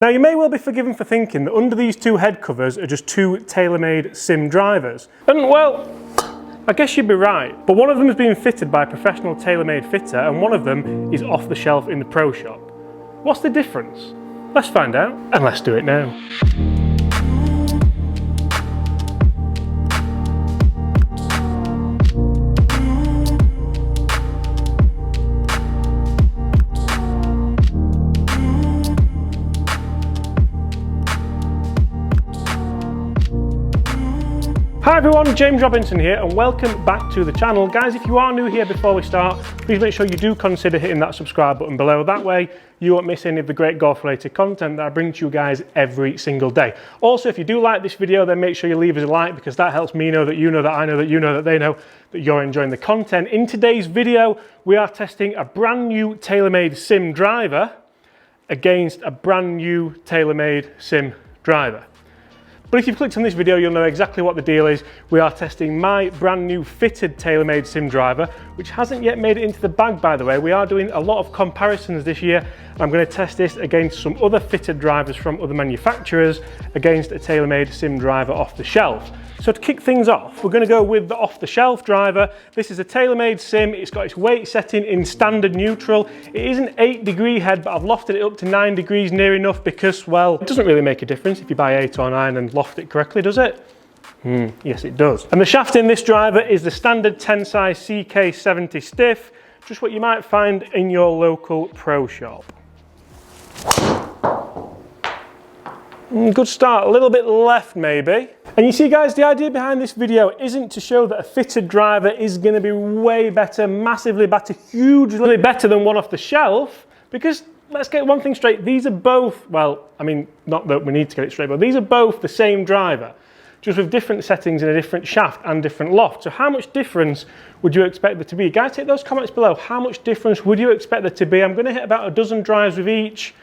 Now you may well be forgiven for thinking that under these two head covers are just two Taylormade Sim drivers. And well, I guess you'd be right, but one of them is being fitted by a professional Taylormade fitter and one of them is off the shelf in the pro shop. What's the difference? Let's find out, and let's do it now. Hi everyone, James Robinson here and welcome back to the channel. Guys, if you are new here before we start, please make sure you do consider hitting that subscribe button below. That way you won't miss any of the great golf related content that I bring to you guys every single day. Also, if you do like this video, then make sure you leave us a like because that helps me know that you know that I know that you know that they know that you're enjoying the content. In today's video, we are testing a brand new Taylormade Sim Driver against a brand new Taylormade Sim Driver. But if you've clicked on this video, you'll know exactly what the deal is. We are testing my brand new fitted Taylormade Sim Driver, which hasn't yet made it into the bag, by the way. We are doing a lot of comparisons this year. I'm going to test this against some other fitted drivers from other manufacturers against a Taylormade Sim Driver off the shelf. So to kick things off, we're going to go with the off-the-shelf driver. This is a Taylormade Sim. It's got its weight setting in standard neutral. It is an 8-degree head, but I've lofted it up to 9 degrees near enough because, well, it doesn't really make a difference if you buy 8 or 9 and loft it correctly, does it? Yes, it does. And the shaft in this driver is the standard 10 size CK70 stiff, just what you might find in your local pro shop. Good start, a little bit left maybe. And you see guys, the idea behind this video isn't to show that a fitted driver is going to be way better, massively better, hugely better than one off the shelf, because let's get one thing straight, these are both, well, I mean, not that we need to get it straight, but these are both the same driver, just with different settings and a different shaft and different loft. So how much difference would you expect there to be? Guys, take those comments below. How much difference would you expect there to be? I'm going to hit about a dozen drives with each.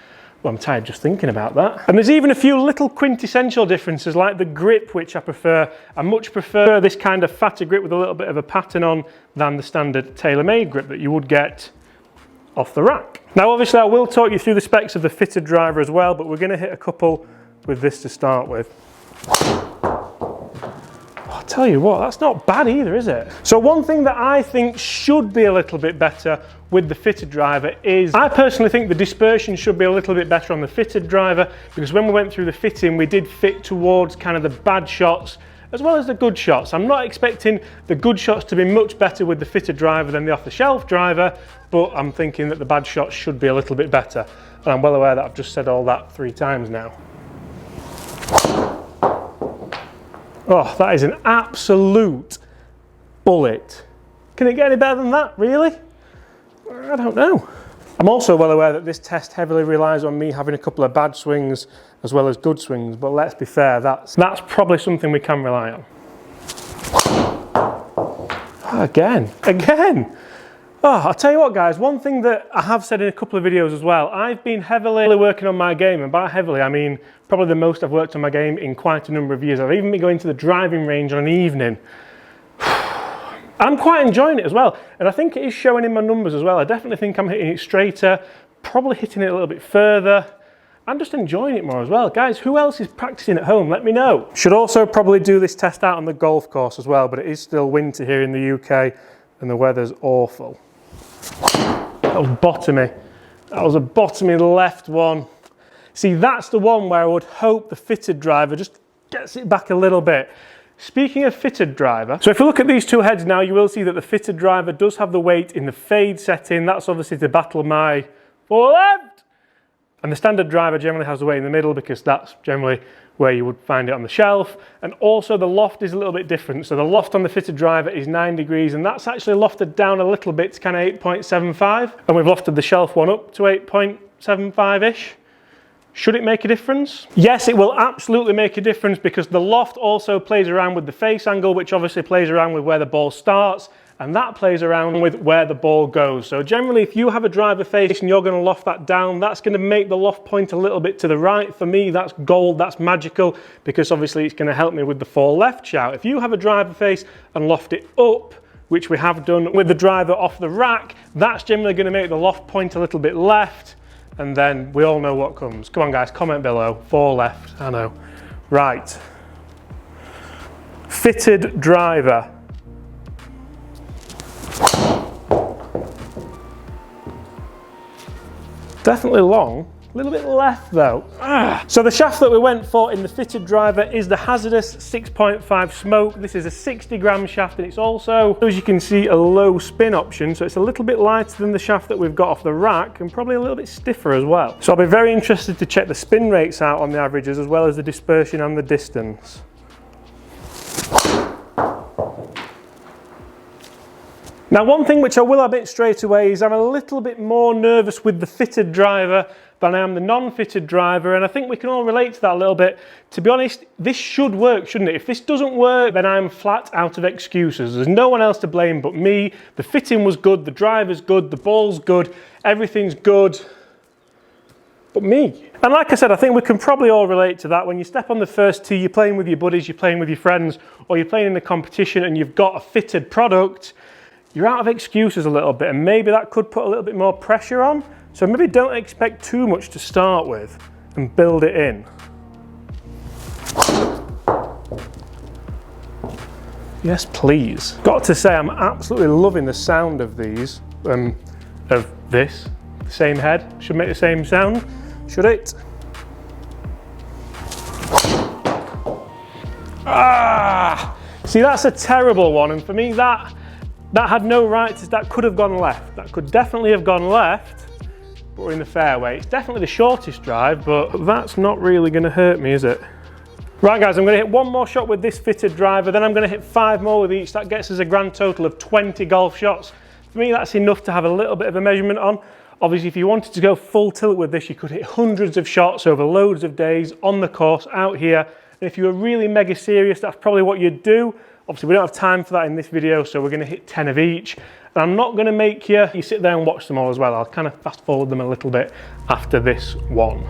Well, I'm tired just thinking about that. And there's even a few little quintessential differences like the grip, which I prefer. I much prefer this kind of fatter grip with a little bit of a pattern on than the standard Taylormade grip that you would get off the rack. Now, obviously, I will talk you through the specs of the fitted driver as well, but we're going to hit a couple with this to start with. I'll tell you what, that's not bad either, is it? So one thing that I think should be a little bit better with the fitted driver is, I personally think the dispersion should be a little bit better on the fitted driver, because when we went through the fitting, we did fit towards kind of the bad shots as well as the good shots. I'm not expecting the good shots to be much better with the fitted driver than the off-the-shelf driver, but I'm thinking that the bad shots should be a little bit better. And I'm well aware that I've just said all that 3 times now. Oh, that is an absolute bullet. Can it get any better than that, really? I don't know. I'm also well aware that this test heavily relies on me having a couple of bad swings as well as good swings, but let's be fair, that's probably something we can rely on. Again. Oh, I'll tell you what guys, one thing that I have said in a couple of videos as well, I've been heavily working on my game, and by heavily I mean probably the most I've worked on my game in quite a number of years. I've even been going to the driving range on an evening. I'm quite enjoying it as well, and I think it is showing in my numbers as well. I definitely think I'm hitting it straighter, probably hitting it a little bit further. I'm just enjoying it more as well. Guys, who else is practicing at home? Let me know. Should also probably do this test out on the golf course as well, but it is still winter here in the UK and the weather's awful. That was bottomy. That was a bottomy left one. See, that's the one where I would hope the fitted driver just gets it back a little bit. Speaking of fitted driver, so if you look at these two heads now, you will see that the fitted driver does have the weight in the fade setting. That's obviously to battle my for left. And the standard driver generally has the weight in the middle because that's generally where you would find it on the shelf. And also the loft is a little bit different. So the loft on the fitted driver is 9 degrees and that's actually lofted down a little bit to kind of 8.75. And we've lofted the shelf one up to 8.75-ish. Should it make a difference? Yes, it will absolutely make a difference because the loft also plays around with the face angle, which obviously plays around with where the ball starts, and that plays around with where the ball goes. So generally, if you have a driver face and you're going to loft that down, that's going to make the loft point a little bit to the right. For me, that's gold, that's magical, because obviously it's going to help me with the fall left shout. If you have a driver face and loft it up, which we have done with the driver off the rack, that's generally going to make the loft point a little bit left. and then we all know what comes. Come on guys, comment below. 4 left, I know. Right. Fitted driver. Definitely long. A little bit left though. So the shaft that we went for in the fitted driver is the Hazardous 6.5 Smoke. This is a 60 gram shaft, and it's also, as you can see, a low spin option. So it's a little bit lighter than the shaft that we've got off the rack, and probably a little bit stiffer as well. So I'll be very interested to check the spin rates out on the averages, as well as the dispersion and the distance. Now, one thing which I will admit straight away is I'm a little bit more nervous with the fitted driver than I am the non-fitted driver, and I think we can all relate to that a little bit. To be honest, this should work, shouldn't it? If this doesn't work, then I'm flat out of excuses. There's no one else to blame but me. The fitting was good, the driver's good, the ball's good, everything's good, but me. And like I said, I think we can probably all relate to that. When you step on the first tee, you're playing with your buddies, you're playing with your friends, or you're playing in a competition and you've got a fitted product, you're out of excuses a little bit, and maybe that could put a little bit more pressure on. So maybe don't expect too much to start with and build it in. Yes, please. Got to say, I'm absolutely loving the sound of these, of this. Same head, should make the same sound, should it? Ah! See, that's a terrible one, and for me, that had no right to, that could have gone left. That could definitely have gone left, but we're in the fairway. It's definitely the shortest drive, but that's not really gonna hurt me, is it? Right guys, I'm gonna hit one more shot with this fitted driver, then I'm gonna hit 5 more with each. That gets us a grand total of 20 golf shots. For me, that's enough to have a little bit of a measurement on. Obviously, if you wanted to go full tilt with this, you could hit hundreds of shots over loads of days on the course out here. And if you were really mega serious, that's probably what you'd do. Obviously, we don't have time for that in this video, so we're gonna hit 10 of each. And I'm not gonna make you sit there and watch them all as well. I'll kind of fast forward them a little bit after this one.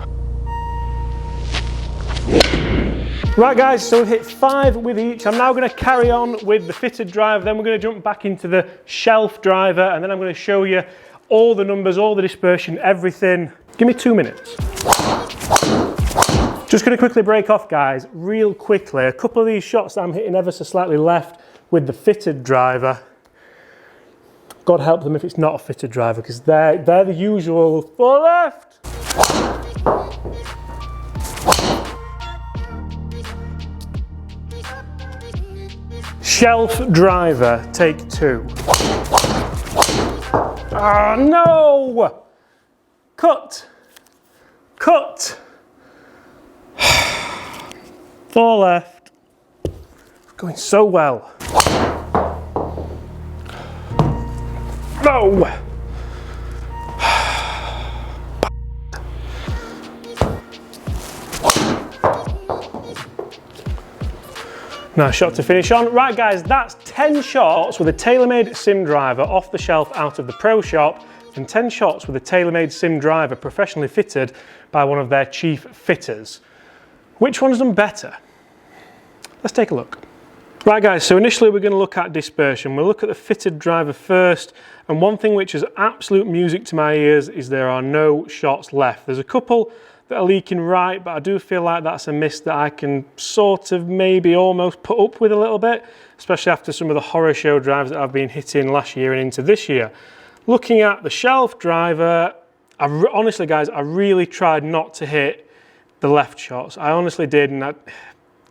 Right guys, so we've hit 5 with each. I'm now gonna carry on with the fitted driver, then we're gonna jump back into the shelf driver, and then I'm gonna show you all the numbers, all the dispersion, everything. Give me 2 minutes. Just going to quickly break off, guys, real quickly. A couple of these shots that I'm hitting ever so slightly left with the fitted driver. God help them if it's not a fitted driver, because they're the usual 4 left. Shelf driver, take 2. Ah, no! Cut. Cut. 4 left. Going so well. No! Nice shot to finish on. Right guys, that's 10 shots with a Taylormade Sim Driver off the shelf out of the pro shop, and 10 shots with a Taylormade Sim Driver professionally fitted by one of their chief fitters. Which one's done better? Let's take a look. Right guys, so initially we're going to look at dispersion. We'll look at the fitted driver first, and one thing which is absolute music to my ears is there are no shots left. There's a couple that are leaking right, but I do feel like that's a miss that I can sort of maybe almost put up with a little bit, especially after some of the horror show drives that I've been hitting last year and into this year. Looking at the shelf driver, honestly guys, I really tried not to hit the left shots. I honestly did, and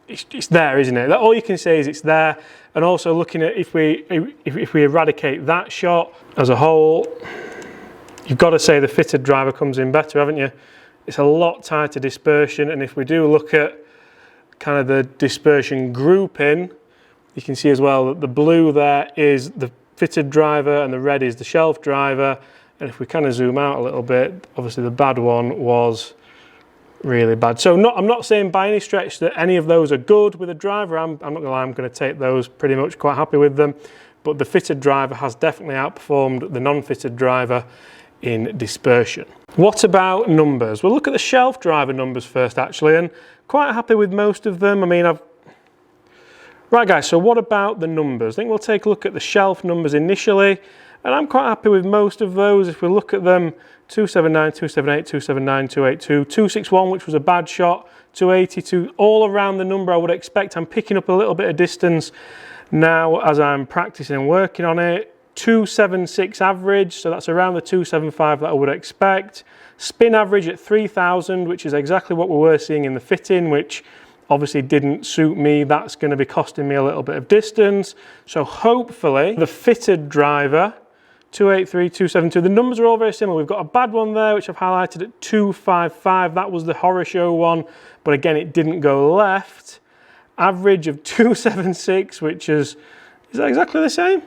it's there, isn't it? All you can say is it's there. And also looking at if we eradicate that shot as a whole, you've got to say the fitted driver comes in better, haven't you? It's a lot tighter dispersion, and if we do look at kind of the dispersion grouping, you can see as well that the blue there is the fitted driver and the red is the shelf driver. And if we kind of zoom out a little bit, obviously the bad one was really bad. So I'm not saying by any stretch that any of those are good with a driver. I'm not gonna lie, I'm gonna take those pretty much, quite happy with them. But the fitted driver has definitely outperformed the non-fitted driver in dispersion. What about numbers? We'll look at the shelf driver numbers first actually, and quite happy with most of them. I mean, right guys, so what about the numbers? I think we'll take a look at the shelf numbers initially. and I'm quite happy with most of those. If we look at them, 279, 278, 279, 282, 261, which was a bad shot, 282, all around the number I would expect. I'm picking up a little bit of distance now as I'm practicing and working on it. 276 average, so that's around the 275 that I would expect. Spin average at 3000, which is exactly what we were seeing in the fitting, which obviously didn't suit me. That's going to be costing me a little bit of distance. So hopefully the fitted driver, 283, 272, the numbers are all very similar. We've got a bad one there, which I've highlighted at 255. That was the horror show one, but again, it didn't go left. Average of 276, which is that exactly the same?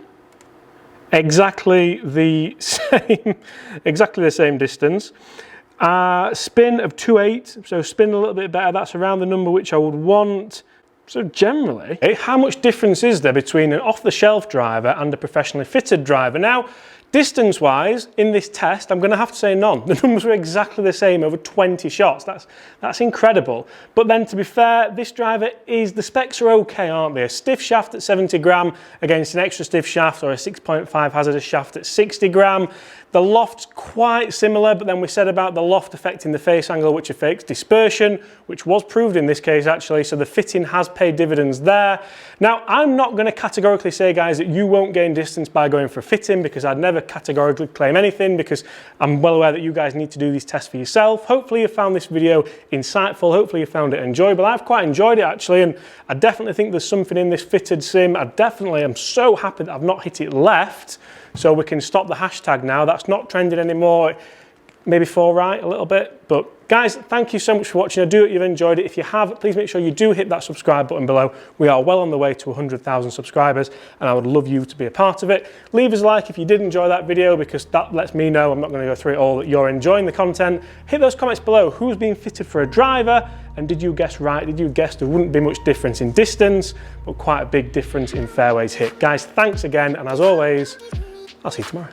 Exactly the same distance. Spin of 2.8, so spin a little bit better. That's around the number which I would want. So generally, how much difference is there between an off-the-shelf driver and a professionally fitted driver? Now, distance-wise, in this test, I'm going to have to say none. The numbers were exactly the same over 20 shots. That's incredible. But then, to be fair, this driver the specs are okay, aren't they? A stiff shaft at 70 gram against an extra stiff shaft, or a 6.5 hazardous shaft at 60 gram. The loft's quite similar, but then we said about the loft affecting the face angle, which affects dispersion, which was proved in this case actually, so the fitting has paid dividends there. Now, I'm not going to categorically say, guys, that you won't gain distance by going for a fitting, because I'd never categorically claim anything, because I'm well aware that you guys need to do these tests for yourself. Hopefully you found this video insightful, hopefully you found it enjoyable. I've quite enjoyed it actually, and I definitely think there's something in this fitted sim. I definitely am so happy that I've not hit it left, so we can stop the hashtag now. That's not trending anymore. Maybe fall right a little bit. But guys, thank you so much for watching. I do hope you've enjoyed it. If you have, please make sure you do hit that subscribe button below. We are well on the way to 100,000 subscribers, and I would love you to be a part of it. Leave us a like if you did enjoy that video, because that lets me know, I'm not going to go through it all, that you're enjoying the content. Hit those comments below. Who's been fitted for a driver? And did you guess right? Did you guess there wouldn't be much difference in distance, but quite a big difference in fairways hit? Guys, thanks again, and as always, I'll see you tomorrow.